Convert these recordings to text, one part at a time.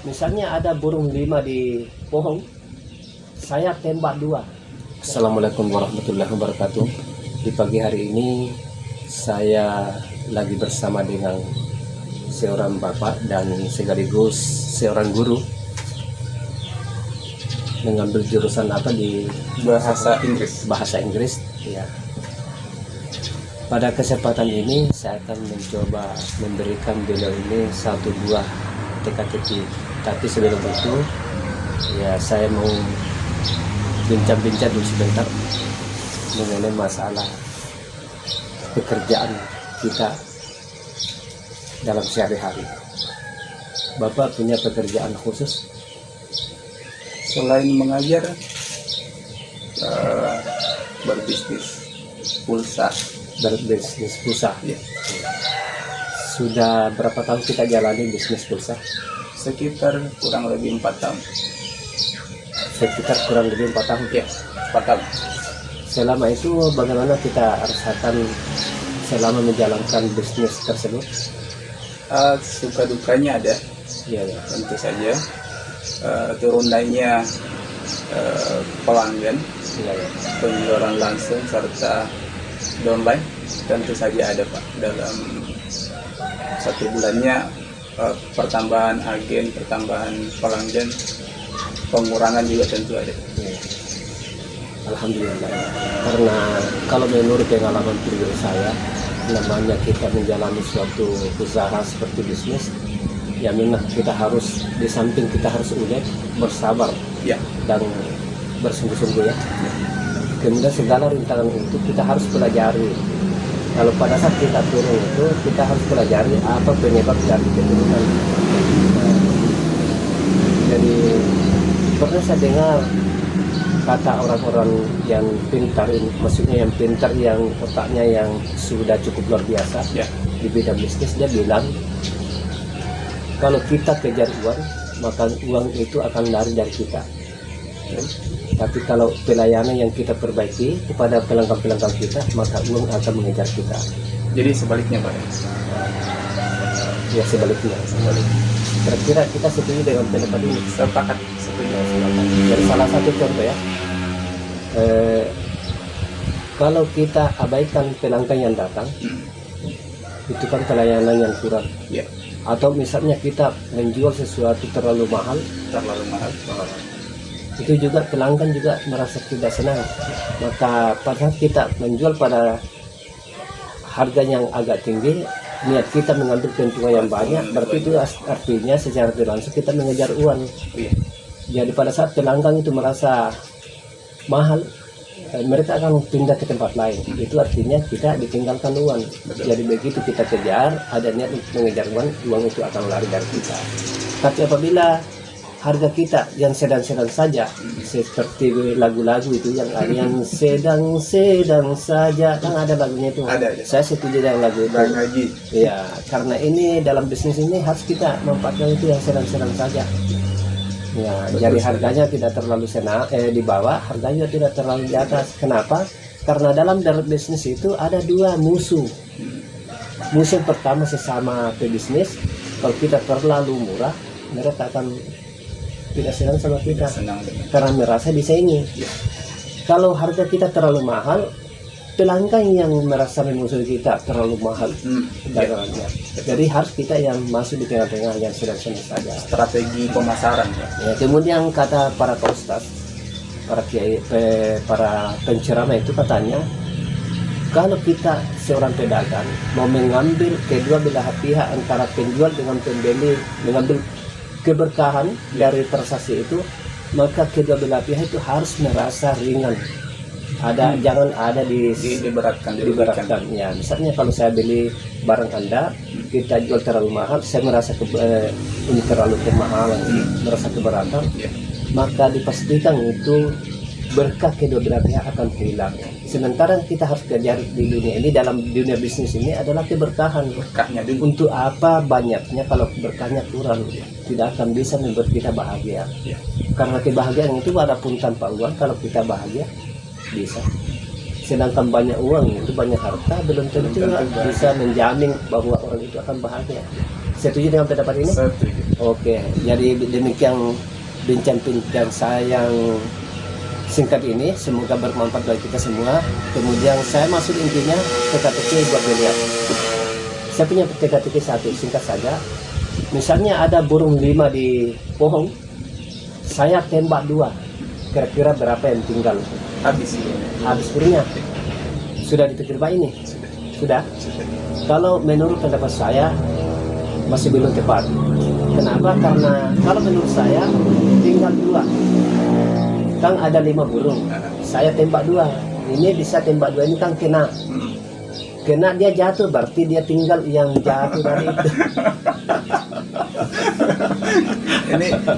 Misalnya ada burung 5 di pohon, saya tembak 2. Assalamualaikum warahmatullahi wabarakatuh. Di pagi hari ini saya lagi bersama dengan seorang bapak dan sekaligus seorang guru, mengambil jurusan apa di bahasa Inggris ya. Pada kesempatan ini saya akan mencoba memberikan beliau ini 1 buah teka-teki. Tapi sebelum itu ya saya mau bincang-bincang dulu sebentar mengenai masalah pekerjaan kita dalam sehari-hari. Bapak punya pekerjaan khusus? Selain mengajar, berbisnis pulsa. Berbisnis pulsa Ya. Sudah berapa tahun kita jalani bisnis pulsa? Sekitar kurang lebih 4 tahun. Sekitar kurang lebih 4 tahun. Ya, 4 tahun. Selama itu bagaimana kita rasakan selama menjalankan bisnis tersebut? Suka dukanya ada, Ya, ya. tentu saja. Turun naiknya pelanggan, Ya, ya. penjualan langsung serta downline tentu saja ada Pak. Dalam 1 bulannya pertambahan agen, pertambahan pelanggan, pengurangan juga tentu ada. Ya. Alhamdulillah. Karena kalau menurut pengalaman pribadi saya, namanya kita menjalani suatu usaha seperti bisnis, ya memang kita harus, di samping kita harus ulet, bersabar Ya, dan bersungguh-sungguh ya. Kemudian segala rintangan itu kita harus pelajari. Kalau pada saat kita turun itu, kita harus pelajari apa penyebab dari keturunan. Jadi pernah saya dengar kata orang-orang yang pintar, maksudnya yang pintar, yang otaknya yang sudah cukup luar biasa ya, di bidang bisnis, dia bilang kalau kita kejar uang, maka uang itu akan lari dari kita. Tapi kalau pelayanan yang kita perbaiki kepada pelanggan-pelanggan kita, maka uang akan mengejar kita. jadi sebaliknya Pak. Ya sebaliknya. Kira-kira kita setuju dengan pendapat ini? Sepakat, setuju. Dari salah satu contoh ya, kalau kita abaikan pelanggan yang datang, itu kan pelayanan yang kurang. Ya, Atau misalnya kita menjual sesuatu terlalu mahal, terlalu mahal. itu juga pelanggan juga merasa tidak senang. Maka pada saat kita menjual pada harga yang agak tinggi, niat kita mengambil keuntungan yang banyak, berarti itu artinya secara tidak langsung kita mengejar uang. Iya. Jadi pada saat pelanggan itu merasa mahal, mereka akan pindah ke tempat lain. Itu artinya kita ditinggalkan uang. Betul. Jadi begitu kita kejar, ada niat untuk mengejar uang, uang itu akan lari dari kita. Tapi apabila harga kita yang sedang-sedang saja, seperti lagu-lagu itu yang ada yang sedang-sedang saja, kan ada lagunya itu. Ada. Saya setuju dengan lagu itu. Bang Haji. Ya, karena ini dalam bisnis ini harus kita manfaatkan itu yang sedang-sedang saja. Ya, Betul jadi sekali. harganya tidak terlalu di bawah, harganya tidak terlalu di atas. Kenapa? Karena dalam bisnis itu ada 2 musuh. Musuh pertama sesama pebisnis, kalau kita terlalu murah, mereka akan tidak senang sama kita Senang dengan. karena merasa disaingi. Kalau harga kita terlalu mahal, pelanggan yang merasa memusuhi kita terlalu mahal Ya. dagangannya. Jadi harus kita yang masuk di tengah-tengah, yang sedang-sedang saja. Strategi pemasaran Pak. Ya, kemudian kata para ustaz, para kiai, para penceramah itu katanya, kalau kita seorang pedagang mau mengambil kedua belah pihak antara penjual dengan pembeli, mengambil keberkahan dari transaksi itu, maka kedua belah pihak itu harus merasa ringan. Jangan ada Diberatkan. diberatkan. Ya, misalnya kalau saya beli barang Anda, kita jual terlalu mahal, saya merasa ini terlalu kemahalan, merasa keberatan, Ya. maka dipastikan itu berkah kedua belah pihak akan hilang. Sementara kita harus kejar di dunia ini, dalam dunia bisnis ini adalah keberkahan. Berkahnya dulu. Untuk apa banyaknya kalau berkahnya kurang, tidak akan bisa membuat kita bahagia. Ya. Karena kebahagiaan itu walaupun tanpa uang, kalau kita bahagia bisa. Sedangkan banyak uang itu, banyak harta, belum tentu bisa menjamin bahwa orang itu akan bahagia. Setuju dengan pendapat ini? Setuju. Oke, jadi demikian bincang-bincang saya yang singkat ini, semoga bermanfaat bagi kita semua. Kemudian saya masuk intinya teka-teki buat dilihat. Saya punya teka-teki satu, singkat saja. Misalnya ada burung 5 di pohon, saya tembak 2, kira-kira berapa yang tinggal? Habis ini. Habis burungnya. Sudah dipikir Pak ini? Sudah? Kalau menurut pendapat saya masih belum tepat. Kenapa? Karena kalau menurut saya tinggal 2. Kan ada 5 burung. Saya tembak 2. Ini bisa tembak 2 ini kan kena. Kena dia jatuh, berarti dia tinggal yang jatuh dari itu.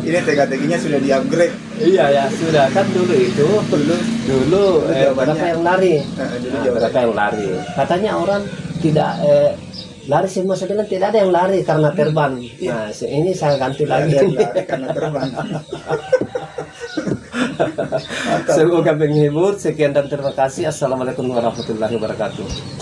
Ini teka-tekinya sudah di-upgrade. Iya ya sudah kan dulu jawabannya. berapa yang lari? Dulu Nah, jawabannya. berapa yang lari? Katanya orang tidak lari semua, saya bilang tidak ada yang lari karena terbang. Nah ini saya ganti lagi. Lari karena terbang. Semoga menghibur. Sekian dan terima kasih. Assalamualaikum warahmatullahi wabarakatuh.